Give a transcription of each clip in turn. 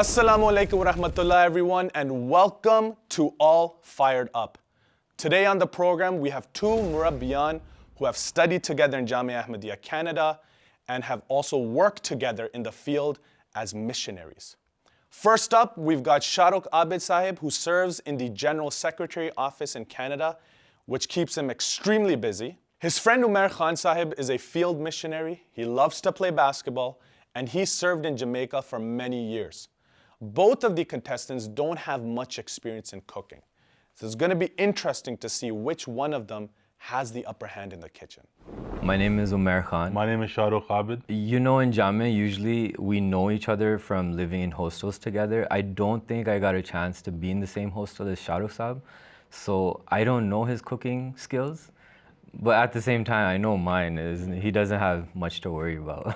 Assalamu alaikum wa rahmatullah everyone, and welcome to All Fired Up. Today on the program we have two Murabiyyan who have studied together in MTA Canada and have also worked together in the field as missionaries. First up, we've got Shahrukh Abid Sahib, who serves in the General Secretary Office in Canada, which keeps him extremely busy. His friend Umair Khan Sahib is a field missionary. He loves to play basketball, and he served in Jamaica for many years. Both of the contestants don't have much experience in cooking. So it's going to be interesting to see which one of them has the upper hand in the kitchen. My name is Umair Khan. My name is Shahrukh Abid. You know, in Jamia, usually we know each other from living in hostels together. I don't think I got a chance to be in the same hostel as Shahrukh Sahib, so I don't know his cooking skills. But at the same time, I know mine is he doesn't have much to worry about.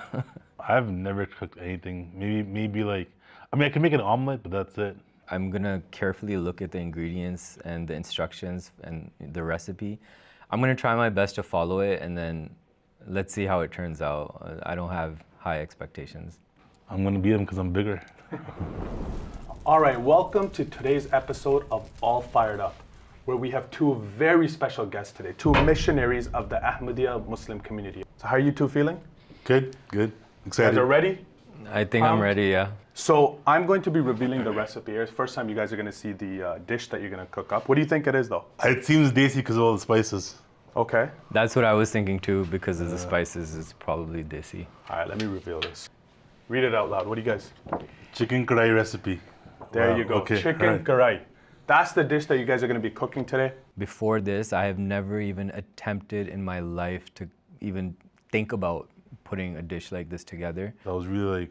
I've never cooked anything. Maybe like, I mean, I can make an omelet, but that's it. I'm gonna carefully look at the ingredients and the instructions and the recipe. I'm gonna try my best to follow it, and then let's see how it turns out. I don't have high expectations. I'm gonna beat him because I'm bigger. All right, welcome to today's episode of All Fired Up, where we have two very special guests today, two missionaries of the Ahmadiyya Muslim community. So how are you two feeling? Good. You Excited. guys are ready? I think I'm ready, yeah. So I'm going to be revealing the recipe here. It's the first time you guys are going to see the dish that you're going to cook up. What do you think it is, though? It seems desi because of all the spices. Okay. That's what I was thinking too, because of the spices. It's probably desi. All right, let me reveal this. Read it out loud. What do you guys? Chicken kadai recipe. There Wow, you go. okay, Chicken all right. karai. That's the dish that you guys are going to be cooking today. Before this, I have never even attempted in my life to even think about putting a dish like this together. I was really like,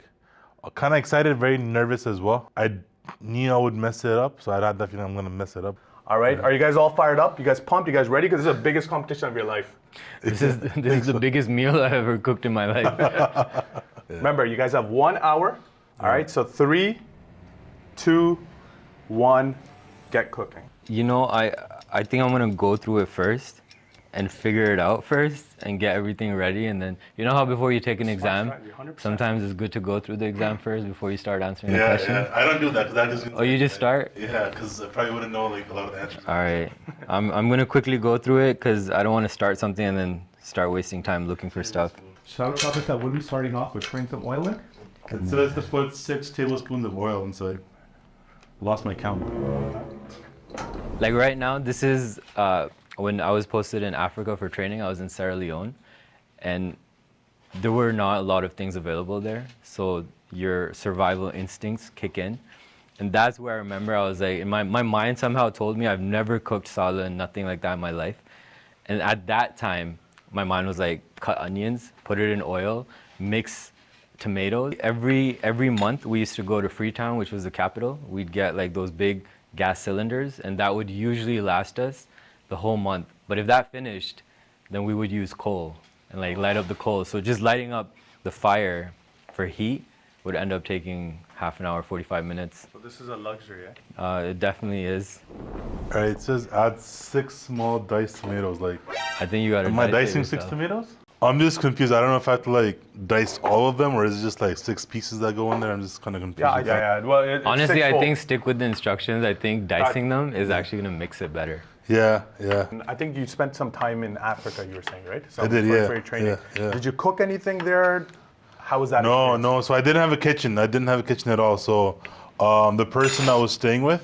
kind of excited, very nervous as well. I knew I would mess it up, so I had that feeling I'm gonna mess it up. All right. Are you guys all fired up? You guys pumped? You guys ready? Because this is the biggest competition of your life. This is the biggest meal I've ever cooked in my life. Remember, you guys have 1 hour. All right. So 3, 2, 1, get cooking. You know, I think I'm gonna go through it first and figure it out first and get everything ready, and then, you know how before you take an exam, right, you're 100%. sometimes it's good to go through the exam first before you start answering the question? I don't do that because I just. Oh, you just start? Yeah, because I probably wouldn't know like a lot of the answers. All right. I'm gonna quickly go through it because I don't want to start something and then start wasting time looking for stuff. Shahrukh Abid, we'll be starting off with putting some oil in. So let's just put 6 tablespoons of oil inside. Lost my count. Like right now, this is when I was posted in Africa for training. I was in Sierra Leone, and there were not a lot of things available there. So your survival instincts kick in, and that's where I remember I was like, in my mind somehow told me I've never cooked salad and nothing like that in my life. And at that time, my mind was like, cut onions, put it in oil, mix tomatoes. Every month we used to go to Freetown, which was the capital. We'd get like those big gas cylinders, and that would usually last us the whole month. But if that finished, then we would use coal and like light up the coal. So just lighting up the fire for heat would end up taking half an hour, 45 minutes. So this is a luxury, eh? It definitely is. All right, it says add 6 small diced tomatoes. Like, I think you gotta am I dice it dicing 6 yourself. tomatoes? I'm just confused. I don't know if I have to like dice all of them, or is it just like 6 pieces that go in there? I'm just kind of confused. Yeah. Well, it's Honestly, I 6 think stick with the instructions. I think dicing them is actually gonna mix it better. Yeah. I think you spent some time in Africa, you were saying, right? So I did, for yeah, your training. yeah. Did you cook anything there? How was that? experience? No. So I didn't have a kitchen. I didn't have a kitchen at all. So the person I was staying with,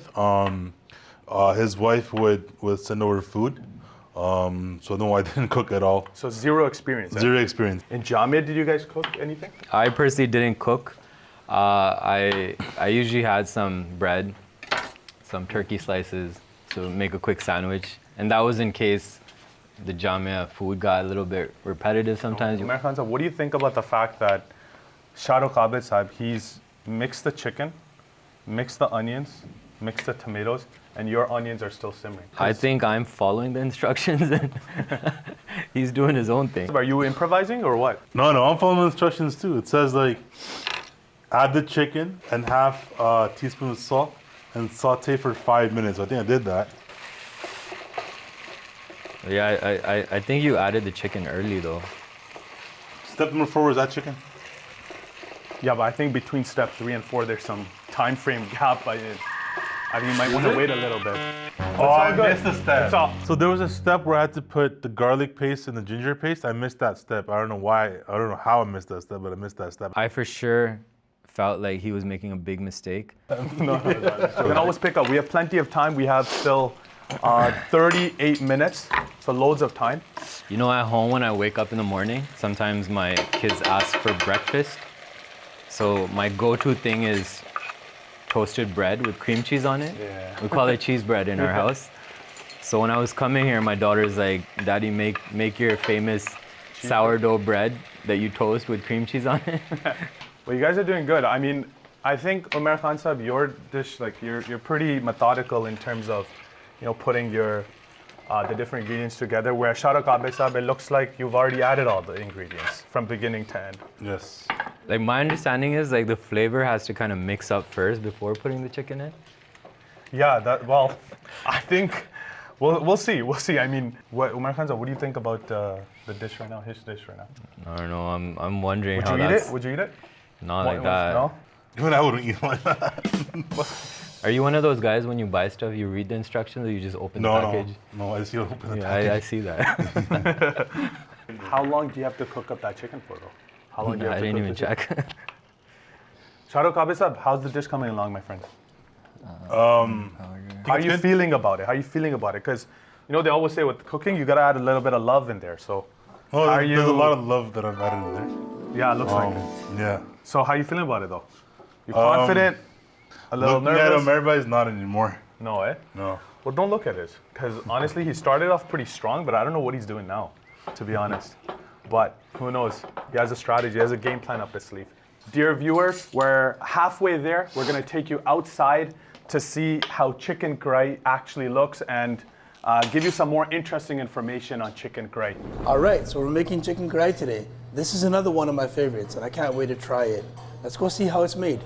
his wife would send over food. So no, I didn't cook at all. So zero experience. eh? Zero experience. In Jamia, did you guys cook anything? I personally didn't cook. I usually had some bread, some turkey slices to make a quick sandwich, and that was in case the Jamia food got a little bit repetitive sometimes. Umair Khan Sahib, what do you think about the fact that Shahrukh Abid Sahib, he's mixed the chicken, mixed the onions, mixed the tomatoes, and your onions are still simmering? I think I'm following the instructions and he's doing his own thing. Are you improvising or what? No, I'm following the instructions too. It says like add the chicken and half a teaspoon of salt and saute for 5 minutes. I think I did that. Yeah, I think you added the chicken early though. Step number 4 is that chicken. Yeah, but I think between step 3 and 4, there's some time frame gap. I think you might want to wait a little bit. Oh, I missed a step. It's all. So there was a step where I had to put the garlic paste and the ginger paste. I missed that step. I don't know why. I don't know how I missed that step, but I missed that step. I for sure felt like he was making a big mistake. No. You can always pick up. We have plenty of time. We have still 38 minutes, so loads of time. You know, at home when I wake up in the morning, sometimes my kids ask for breakfast. So my go-to thing is toasted bread with cream cheese on it. Yeah. We call it cheese bread in our house. So when I was coming here, my daughter's like, Daddy, make your famous sourdough bread that you toast with cream cheese on it. Well, you guys are doing good. I mean, I think Umar Khan Sahib, your dish, like you're pretty methodical in terms of, putting your the different ingredients together. Where Shahrukh Abid Sahib, it looks like you've already added all the ingredients from beginning to end. Yes. Like my understanding is like the flavor has to kind of mix up first before putting the chicken in. Yeah, I think we'll see. We'll see. I mean, Umar Khan Sahib, what do you think about the dish right now? His dish right now? I don't know. I'm wondering Would how you eat that's it? Would you eat it? not like that. No. Even I wouldn't eat like that. Are you one of those guys when you buy stuff, you read the instructions or you just open the package? No, I just open the Yeah, package. I see that. How long do you have to cook up that chicken for, though? How long do you have I to didn't cook even the chicken? check. Shahrukh Abid Sahib, how's the dish coming along, my friend? How are you good. feeling about it? How are you feeling about it? Because, they always say with cooking, you gotta add a little bit of love in there. So, Oh, Are there's a you- lot of love that I've added in there. yeah, it looks like it. Yeah. So, how are you feeling about it, though? You confident? A little Looking at nervous? him, everybody's not anymore. No, eh? No. Well, don't look at it. Because honestly, he started off pretty strong, but I don't know what he's doing now, to be honest. But who knows? He has a strategy, he has a game plan up his sleeve. Dear viewers, we're halfway there. We're going to take you outside to see how chicken karai actually looks and give you some more interesting information on chicken karai. All right, so we're making chicken karai today. This is another one of my favorites, and I can't wait to try it. Let's go see how it's made.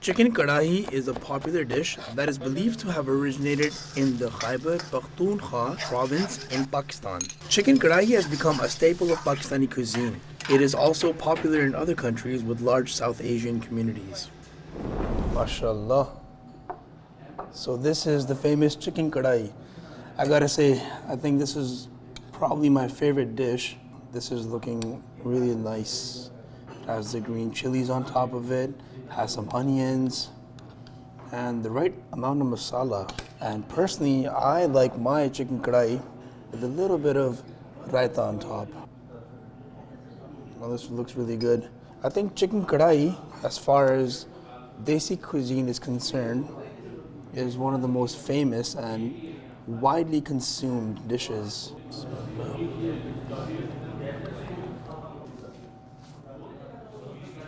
Chicken kadahi is a popular dish that is believed to have originated in the Khyber Pakhtunkhwa province in Pakistan. Chicken kadahi has become a staple of Pakistani cuisine. It is also popular in other countries with large South Asian communities. MashaAllah. So this is the famous chicken kadahi. I gotta say, I think this is probably my favorite dish. This is looking really nice. It has the green chilies on top of it, has some onions, and the right amount of masala. And personally, I like my chicken kadahi with a little bit of raita on top. Well, this looks really good. I think chicken kadahi, as far as Desi cuisine is concerned, is one of the most famous and widely consumed dishes.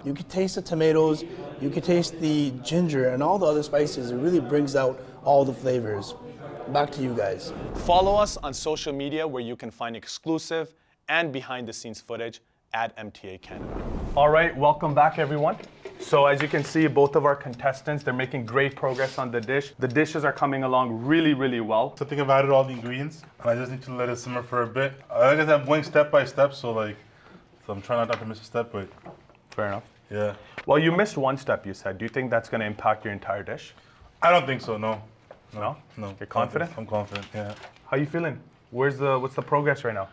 You can taste the tomatoes, you can taste the ginger and all the other spices. It really brings out all the flavors. Back to you guys. Follow us on social media where you can find exclusive and behind the scenes footage at MTA Canada. All right, welcome back everyone. So as you can see, both of our contestants, they're making great progress on the dish. The dishes are coming along really, really well. So I think I've added all the ingredients, and I just need to let it simmer for a bit. Like I said, I'm going step by step, so I'm trying not to miss a step, but Fair enough. yeah. Well, you missed one step, you said. Do you think that's going to impact your entire dish? I don't think so, no. No? No. You're confident? I'm confident, yeah. How you feeling? What's the progress right now?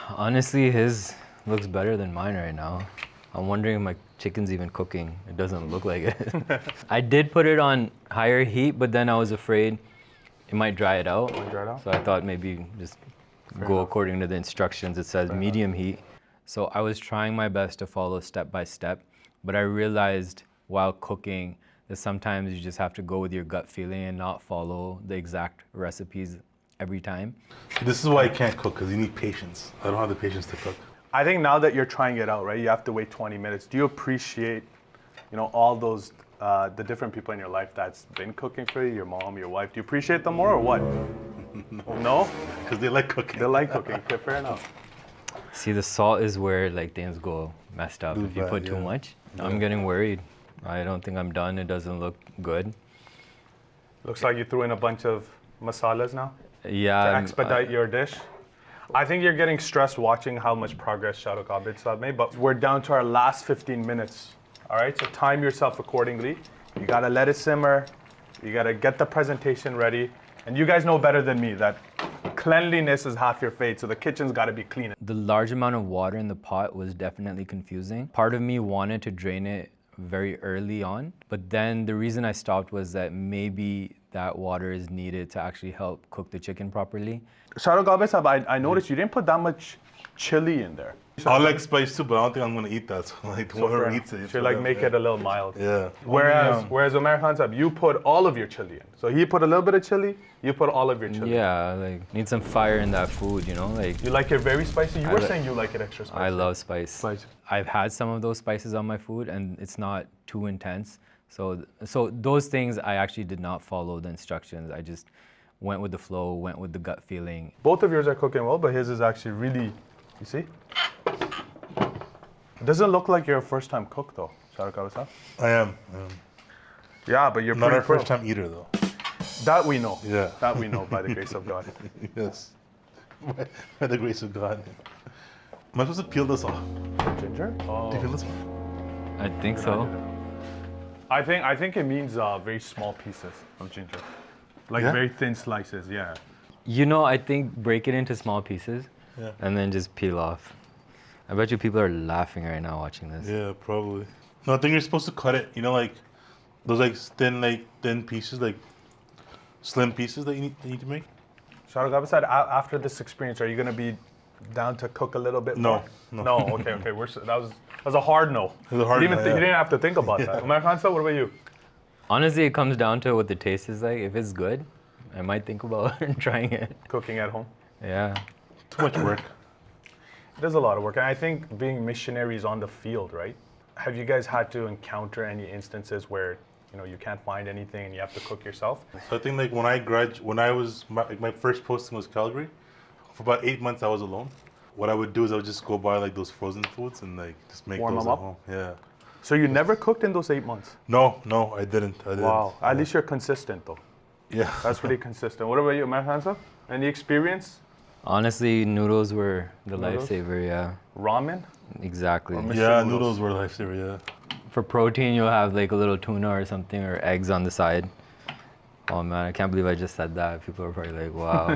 Honestly, his looks better than mine right now. I'm wondering if my chicken's even cooking. It doesn't look like it. I did put it on higher heat, but then I was afraid it might dry it out. dry it out? So I thought maybe just go according to the instructions. It says medium heat. So I was trying my best to follow step by step, but I realized while cooking that sometimes you just have to go with your gut feeling and not follow the exact recipes every time. This is why I can't cook, because you need patience. I don't have the patience to cook. I think now that you're trying it out, right, you have to wait 20 minutes. Do you appreciate, all those, the different people in your life that's been cooking for you, your mom, your wife? Do you appreciate them more or what? No? Because they like cooking. They like cooking. Okay, fair enough. See, the salt is where like things go messed up. If you bad, put too yeah. much, I'm getting worried. I don't think I'm done. It doesn't look good. Looks like you threw in a bunch of masalas now Yeah. to I'm- expedite your dish. I think you're getting stressed watching how much progress Shahrukh Abid Sahib made, but we're down to our last 15 minutes. All right, so time yourself accordingly. You gotta let it simmer. You gotta get the presentation ready. And you guys know better than me that cleanliness is half your fate, so the kitchen's gotta be clean. The large amount of water in the pot was definitely confusing. Part of me wanted to drain it very early on, but then the reason I stopped was that maybe that water is needed to actually help cook the chicken properly. Shahrukh Abed Sahab, I noticed you didn't put that much chili in there. I like spice too, but I don't think I'm gonna eat that. So like whoever eats it, So like make it a little mild. Yeah. Whereas Omer Khan Sahab, you put all of your chili in. So he put a little bit of chili, you put all of your chili. Yeah, like need some fire in that food, you know? Like You like it very spicy? You were saying you like it extra spicy. I love spice. Spicy. I've had some of those spices on my food and it's not too intense. So those things I actually did not follow the instructions. I just went with the flow, went with the gut feeling. Both of yours are cooking well, but his is actually really, you see? It doesn't look like you're a first-time cook though, Shahrukh Abed Sahab. I am. Yeah, but you're Not pretty our pro. first time eater though. That we know. Yeah. That we know by the grace of God. Yes. By the grace of God. Am I supposed to peel this off? Ginger? Oh. Do you peel this off? I think so. I think it means very small pieces of ginger. Like Yeah? very thin slices, yeah. You know, I think break it into small pieces Yeah. and then just peel off. I bet you people are laughing right now watching this. Yeah, probably. No, I think you're supposed to cut it. You know, like those thin pieces, like slim pieces that you need to make. Shahrukh Abed Sahab, after this experience, are you gonna be down to cook a little bit more? No. Okay. That was a hard no. It was a hard you no, didn't, yeah. you didn't have to think about that. Umar Khan Sahab, what about you? Honestly, it comes down to what the taste is like. If it's good, I might think about trying it. Cooking at home? Yeah. Too much work. It is a lot of work, and I think being missionaries on the field, right? Have you guys had to encounter any instances where you can't find anything and you have to cook yourself? So I think like my first posting was Calgary. For about 8 months I was alone. What I would do is I would just go buy like those frozen foods and like just make Warm those them at up? home. Yeah. So you never cooked in those 8 months? No, I didn't. Wow. At least you're consistent though. Yeah. That's pretty consistent. What about you, Umar Khan Sahab? Any experience? Honestly, noodles were the Noodles? lifesaver, yeah. Ramen? Exactly. Mr. Yeah, Noodles. noodles were a lifesaver, yeah. For protein, you'll have like a little tuna or something or eggs on the side. Oh man, I can't believe I just said that. People are probably like, wow.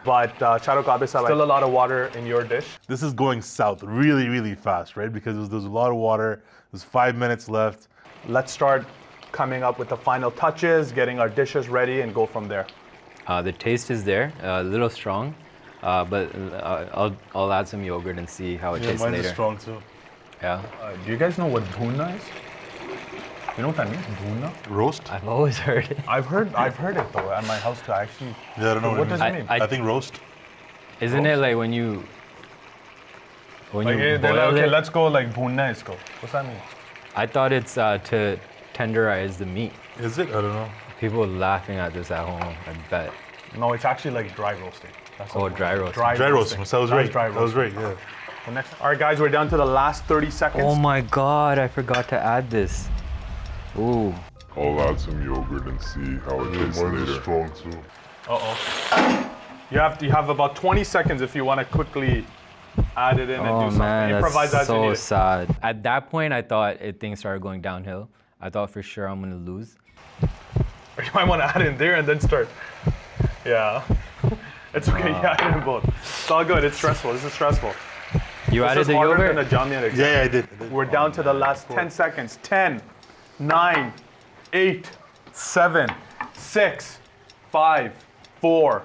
But Shahrukh Abed Sahab, still a lot of water in your dish. This is going south really, really fast, right? Because there's a lot of water. There's 5 minutes left. Let's start coming up with the final touches, getting our dishes ready, and go from there. The taste is there, a little strong, but I'll add some yogurt and see how it Yeah, tastes mine later. is strong too. Yeah, Do you guys know what bhuna is? You know what that means? Bhuna? Roast? I've always heard it. I've heard it though at my house too. Actually, Yeah, I don't know what what, does it it means. mean? I think roast. Isn't it like when you They're boil like, okay, it? let's go like bhuna isko. What's that mean? I thought it's to tenderize the meat. Is it? I don't know. People are laughing at this at home, I bet. No, it's actually like dry roasting. That's Oh, what- dry roasting. Dry roasting. So I was That was right. dry That was roasting. right, yeah. The next. All right, guys, we're down to the last 30 seconds. Oh my god, I forgot to add this. Ooh. I'll add some yogurt and see how it tastes Mine later. is strong too. Uh-oh. You have about 20 seconds if you want to quickly add it in and Oh do something. man, Improvise that's as you so need it. sad. At that point, I thought things started going downhill. I thought for sure I'm gonna lose. Or you might want to add it in there and then start. Yeah. It's okay, you add it in both. It's all good, it's stressful, this is stressful. You This added is the harder yogurt? than a Jamia exam. Yeah, I did. We're down to the last 10 seconds. 10, 9, 8, 7, 6, 5, 4,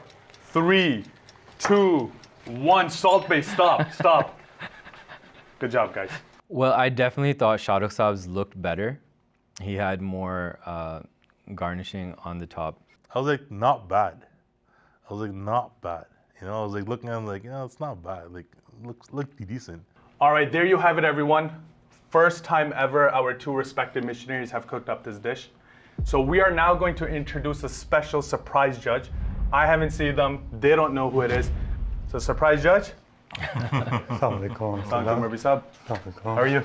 3, 2, 1. Salt base, stop. Good job, guys. Well, I definitely thought Shahrukh Saab's looked better. He had more garnishing on the top. I was like, not bad. I was like, not bad. You know, I was like looking at him like, it's not bad. Like, looks decent. All right, there you have it, everyone. First time ever our two respected missionaries have cooked up this dish. So we are now going to introduce a special surprise judge. I haven't seen them. They don't know who it is. So surprise judge. Assalamualaikum. Assalamualaikum, Rabbi Saab. How are you?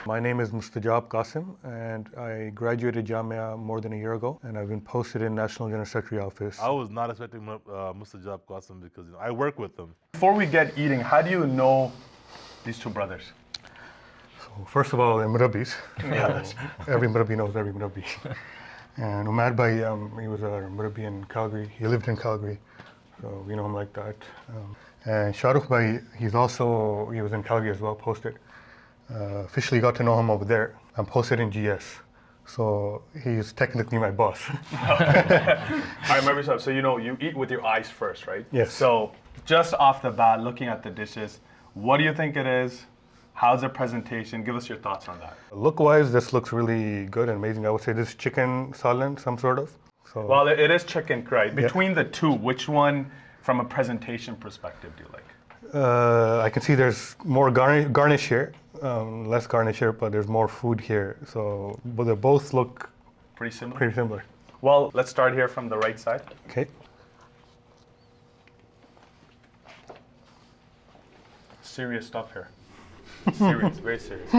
My name is Mustajab Qasim, and I graduated Jamia more than a year ago, and I've been posted in National General Secretary Office. I was not expecting Mustajab Qasim because I work with them. Before we get eating, how do you know these two brothers? So first of all, Murabbis. Every Murabbi knows every Murabbi. And Umar Bhai, he was a Murabbi in Calgary. He lived in Calgary, so we know him like that. And Shahrukh Bhai, he was in Calgary as well, posted. Officially got to know him over there. I'm posted in GS. So he's technically my boss. I remember so you eat with your eyes first, right? Yes. So just off the bat, looking at the dishes, what do you think it is? How's the presentation? Give us your thoughts on that. Look-wise, this looks really good and amazing. I would say this is chicken salan, some sort of. So, Well, it is chicken, right? Between the two, which one, from a presentation perspective, do you like? I can see there's more garnish here, less garnish here, but there's more food here. So, but they both look Pretty similar? pretty similar. Well, let's start here from the right side. Okay. Serious stuff here. Serious, very serious.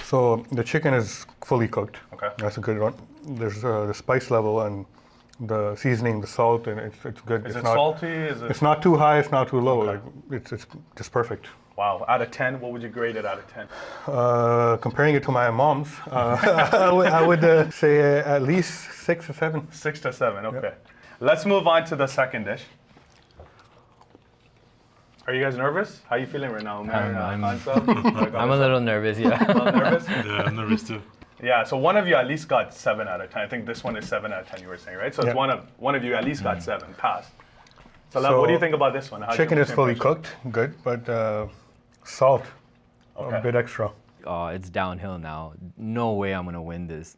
So the chicken is fully cooked. Okay. That's a good one. There's the spice level and the seasoning, the salt, and it's good. Is it's it not, salty? Is it? It's not too high. It's not too low. Okay. Like it's just perfect. Wow. Out of 10, what would you grade it out of 10? Comparing it to my mom's, I would say at least 6 or 7. 6 to 7, okay. Let's move on to the second dish. Are you guys nervous? How are you feeling right now, man? I'm I'm a little nervous, yeah. nervous. Yeah, I'm nervous too. Yeah, so one of you at least got 7 out of 10. I think this one is 7 out of 10, you were saying, right? So it's one of you at least got 7, passed. So, Lev, what do you think about this one? How's Chicken your is fully impression? cooked, good, but salt, Okay. a bit extra. It's downhill now. No way I'm gonna win this.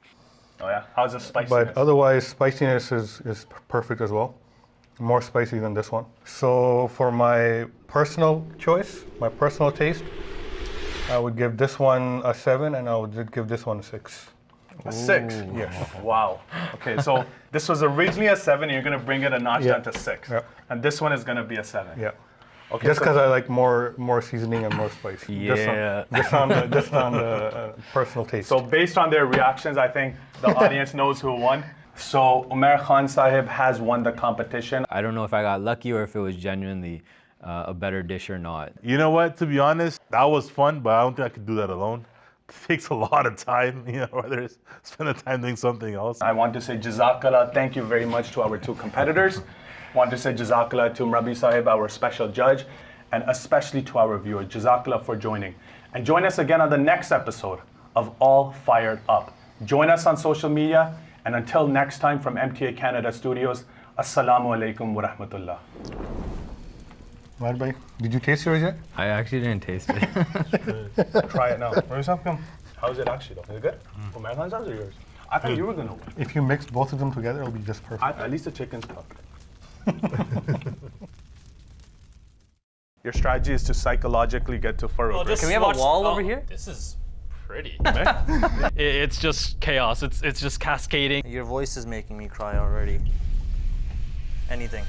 Oh yeah? How's the spiciness? But otherwise, spiciness is perfect as well. More spicy than this one. So for my personal choice, my personal taste, I would give this one a 7 and I would give this one a 6. A 6? Yes. Wow. Okay, so this was originally a 7 and you're going to bring it a notch down to 6. Yeah. And this one is going to be a 7. Yeah. Okay, Just so- because I like more seasoning and more spice. Yeah. Just on the personal taste. So based on their reactions, I think the audience knows who won. So Umair Khan Sahib has won the competition. I don't know if I got lucky or if it was genuinely a better dish or not. You know what? To be honest, that was fun, but I don't think I could do that alone. It takes a lot of time, whether spend the time doing something else. I want to say Jazakallah, thank you very much to our 2 competitors. I want to say Jazakallah to Murabbi Sahib, our special judge, and especially to our viewers. Jazakallah for joining. And join us again on the next episode of All Fired Up. Join us on social media, and until next time from MTA Canada Studios, Assalamu alaikum wa rahmatullah. Right, bhai? Did you taste yours yet? I actually didn't taste it. Try it now. How's it actually though? Is it good? Umair Khan's or yours? I thought you were going to win. If you mix both of them together, it'll be just perfect. At least the chicken's cooked. Your strategy is to psychologically get to Farouk. right? Can we have a wall over here? This is pretty. It's just chaos. It's just cascading. Your voice is making me cry already. Anything.